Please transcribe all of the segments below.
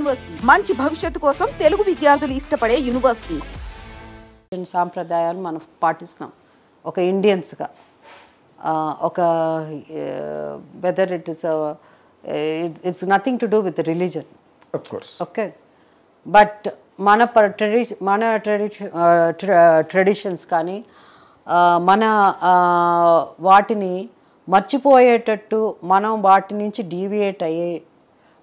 University మంచి భవిష్యత్తు కోసం తెలుగు విద్యార్థులు ఇష్టపడే యూనివర్సిటీ. సాంప్రదాయాలు మనం పాటిస్తున్నాం ఒక ఇండియన్స్గా. ఒక whether it's nothing to do with religion, of course. Okay. But మన ట్రెడిషన్స్ కానీ మన వాటిని మర్చిపోయేటట్టు, మనం వాటి నుంచి డీవియేట్ అయ్యే,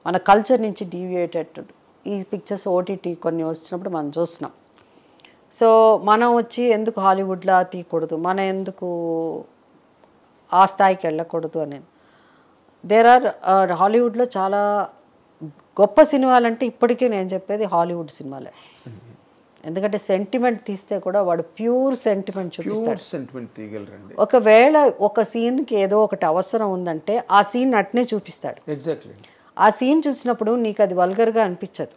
మన కల్చర్ నుంచి డీవియేట్ అయ్యేటట్టు ఈ పిక్చర్స్ ఓటీటీ కొన్ని వచ్చినప్పుడు మనం చూస్తున్నాం. సో మనం వచ్చి ఎందుకు హాలీవుడ్లా తీయకూడదు, మనం ఎందుకు ఆ స్థాయికి వెళ్ళకూడదు అని. దేర్ ఆర్ హాలీవుడ్లో చాలా గొప్ప సినిమాలంటే ఇప్పటికీ నేను చెప్పేది హాలీవుడ్ సినిమాలే. ఎందుకంటే సెంటిమెంట్ తీస్తే కూడా వాడు ప్యూర్ సెంటిమెంట్ చూపిస్తాడు. ఒకవేళ ఒక సీన్కి ఏదో ఒకటి అవసరం ఉందంటే ఆ సీన్ అట్నే చూపిస్తాడు. ఎగ్జాక్ట్లీ. ఆ సీన్ చూసినప్పుడు నీకు అది వల్గర్గా అనిపించదు.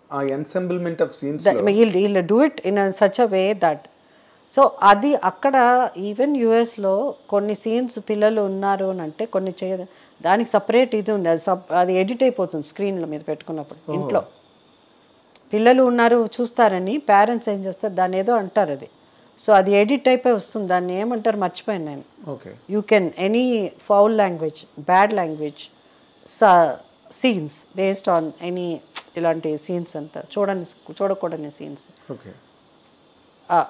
ఆ ఎన్సెంబుల్మెంట్ of scenes will do it in such a way that. So అది అక్కడ ఈవెన్ యుఎస్లో కొన్ని సీన్స్ పిల్లలు ఉన్నారు అని అంటే కొన్ని దానికి సపరేట్ ఇది ఉంది. అది ఎడిట్ అయిపోతుంది స్క్రీన్ల మీద పెట్టుకున్నప్పుడు. ఇంట్లో పిల్లలు ఉన్నారు చూస్తారని పేరెంట్స్ ఏం చేస్తారు, దాన్ని ఏదో అంటారు అది. సో అది ఎడిట్ అయిపోయి వస్తుంది. దాన్ని ఏమంటారు మర్చిపోయాను నేను. You can any foul language, bad language scenes based on any ఇలాంటి సీన్స్ అంతా చూడకూడని సీన్స్,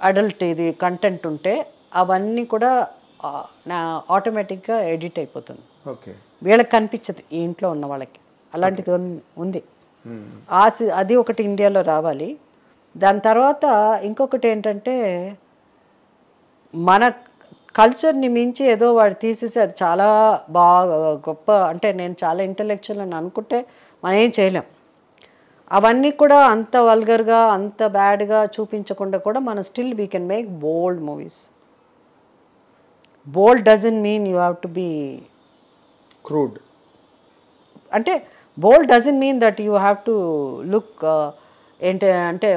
అడల్ట్ ఇది కంటెంట్ ఉంటే అవన్నీ కూడా ఆటోమేటిక్గా ఎడిట్ అయిపోతుంది. వీళ్ళకి కనిపించదు, ఈ ఇంట్లో ఉన్న వాళ్ళకి. అలాంటిది ఉంది. అది ఒకటి ఇండియాలో రావాలి. దాని తర్వాత ఇంకొకటి ఏంటంటే మన కల్చర్ని మించి ఏదో వాడు తీసేసి అది చాలా బాగా గొప్ప, అంటే నేను చాలా ఇంటలెక్చువల్ అని అనుకుంటే మనం ఏం చేయలేం. అవన్నీ కూడా అంత వల్గర్గా అంత బ్యాడ్గా చూపించకుండా కూడా మనం still we can make bold movies. Bold doesn't mean you have to be crude. అంటే bold doesn't mean that you have to look అంటే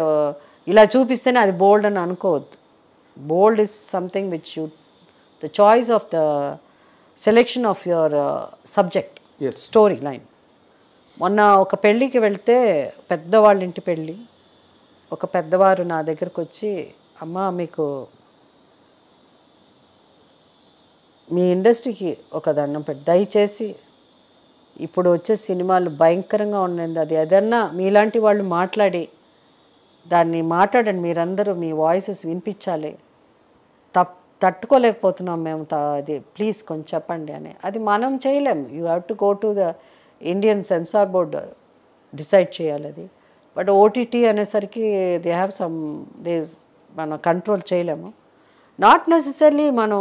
ఇలా చూపిస్తేనే అది బోల్డ్ అని అనుకోవద్దు. Bold is something which you the choice of the selection of your subject, story line. మొన్న ఒక పెళ్ళికి వెళ్తే, పెద్దవాళ్ళ ఇంటి పెళ్ళి, ఒక పెద్దవారు నా దగ్గరకు వచ్చి, అమ్మ మీకు మీ ఇండస్ట్రీకి ఒక దండం పెట్టి దయచేసి ఇప్పుడు వచ్చే సినిమాలు భయంకరంగా ఉన్నాయి, అది ఏదన్నా మీలాంటి వాళ్ళు మాట్లాడి దాన్ని మాట్లాడండి, మీరందరూ మీ వాయిసెస్ వినిపించాలి, తట్టుకోలేకపోతున్నాం మేము, అది ప్లీజ్ కొంచెం చెప్పండి అని. అది మనం చేయలేం. You have to go to the Indian censor board decide చేయాలి అది. బట్ ఓటీటీ అనేసరికి దే హ్యావ్ సమ్ మనం కంట్రోల్ చేయలేము. నాట్ నెసెసరీ మనం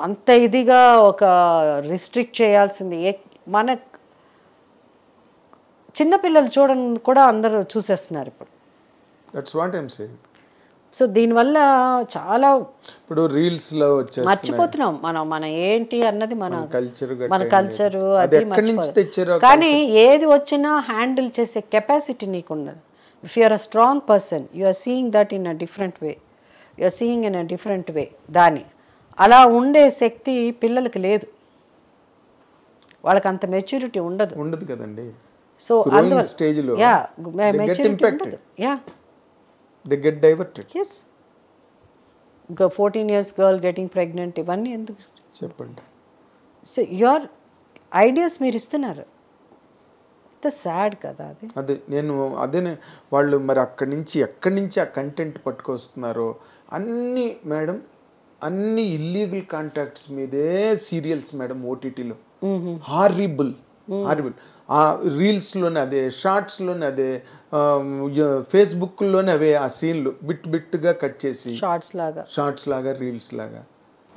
అంత ఇదిగా ఒక రిస్ట్రిక్ట్ చేయాల్సింది. మన చిన్నపిల్లలు చూడని కూడా అందరూ చూసేస్తున్నారు ఇప్పుడు. That's what I'm saying. So దీనివల్ల చాలా ఇప్పుడు రీల్స్లో మర్చిపోతున్నాం మన ఏంటి అన్నది, మన కల్చరు అది. కానీ ఏది వచ్చినా హ్యాండిల్ చేసే కెపాసిటీ నీకు ఉండదు. If you are a strong person, you are seeing that in a different way, you are seeing in a different way. దాని అలా ఉండే శక్తి పిల్లలకి లేదు, వాళ్ళకి అంత మెచ్యూరిటీ ఉండదు కదండి. సో స్టేజ్లో they get diverted. Yes. 14 years girl getting pregnant, ఇవన్నీ ఎందుకు చెప్పండి. సో your ideas మీరు ఇస్తున్నారు. ఇంత సాడ్ కదా అది. అదే వాళ్ళు మరి ఎక్కడి నుంచి ఆ కంటెంట్ పట్టుకొస్తున్నారో అన్ని మేడం, అన్ని ఇల్లీగల్ కాంటాక్ట్స్ మీదే సీరియల్స్ మేడం ఓటీటీలో. హారిబుల్. ఆ రీల్స్లోనే అదే, షార్ట్స్లోనే అదే, ఫేస్బుక్లోనే అవే ఆ సీన్లు బిట్గా కట్ చేసి షార్ట్స్ లాగా రీల్స్ లాగా.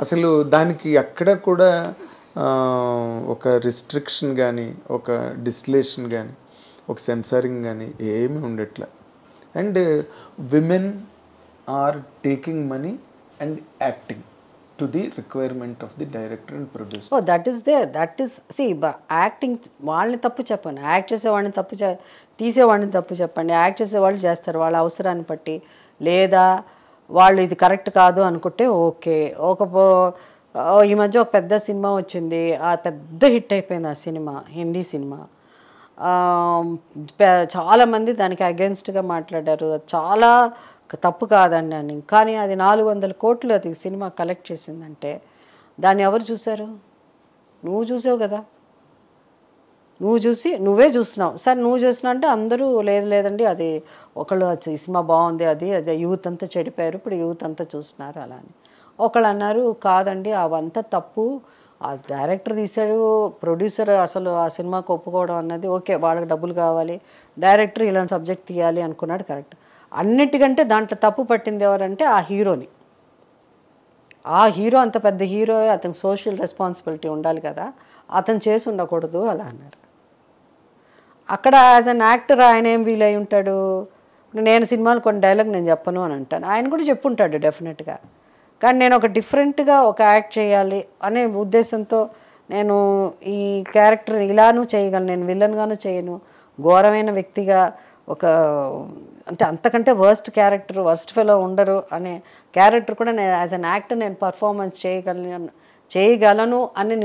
అసలు దానికి ఎక్కడ కూడా ఒక రిస్ట్రిక్షన్ కానీ, ఒక డిస్టిలేషన్ కానీ, ఒక సెన్సారింగ్ కానీ ఏమీ ఉండట్లే. And women are taking money and acting to the requirement of the director and producer. Oh, that is there. That is, see, acting వాళ్ళని తప్పు చెప్పండి, యాక్ట్ చేసేవాడిని తప్పు తీసేవాడిని తప్పు చెప్పండి. యాక్ట్ చేసేవాళ్ళు చేస్తారు వాళ్ళ అవసరాన్ని బట్టి, లేదా వాళ్ళు ఇది కరెక్ట్ కాదు అనుకుంటే ఓకే. ఈ మధ్య ఒక పెద్ద సినిమా వచ్చింది, ఆ పెద్ద హిట్ అయిపోయింది ఆ సినిమా, హిందీ సినిమా. చాలామంది దానికి అగెన్స్ట్గా మాట్లాడారు. చాలా తప్పు కాదండి అని. కానీ అది 400 కోట్లు అది సినిమా కలెక్ట్ చేసిందంటే దాన్ని ఎవరు చూశారు? నువ్వు చూసావు కదా, నువ్వే చూస్తున్నావు. సరే నువ్వు చూసినా అంటే అందరూ లేదు లేదండి అది ఒకళ్ళు ఈ సినిమా బాగుంది, అది యూత్ అంతా చెడిపోయారు, ఇప్పుడు యూత్ అంతా చూస్తున్నారు అలా అని. ఒకళ్ళు అన్నారు కాదండి అవంతా తప్పు, ఆ డైరెక్టర్ తీశాడు, ప్రొడ్యూసర్ అసలు ఆ సినిమాకి ఒప్పుకోవడం అన్నది ఓకే, వాళ్ళకి డబ్బులు కావాలి, డైరెక్టర్ ఇలాంటి సబ్జెక్ట్ తీయాలి అనుకున్నాడు కరెక్ట్. అన్నిటికంటే దాంట్లో తప్పు పట్టింది ఎవరంటే ఆ హీరోని. ఆ హీరో అంత పెద్ద హీరో, అతనికి సోషల్ రెస్పాన్సిబిలిటీ ఉండాలి కదా, అతను చేసి ఉండకూడదు అలా అన్నారు. అక్కడ యాజ్ అన్ యాక్టర్ ఆయన ఏం ఫీల్ అయి ఉంటాడు? నేను సినిమాలు కొన్ని డైలాగ్ నేను చెప్పను అని అంటాను, ఆయన కూడా చెప్పుంటాడు డెఫినెట్గా. కానీ నేను ఒక డిఫరెంట్గా ఒక యాక్ట్ చేయాలి అనే ఉద్దేశంతో నేను ఈ క్యారెక్టర్ ఇలానూ చేయగలను, నేను విలన్గాను చేయను, ఘోరమైన వ్యక్తిగా ఒక అంటే అంతకంటే వర్స్ట్ క్యారెక్టర్, వర్స్ట్ ఫెలో ఉండరు అనే క్యారెక్టర్ కూడా నేను యాజ్ అన్ యాక్టర్ నేను పర్ఫార్మెన్స్ చేయగలను అని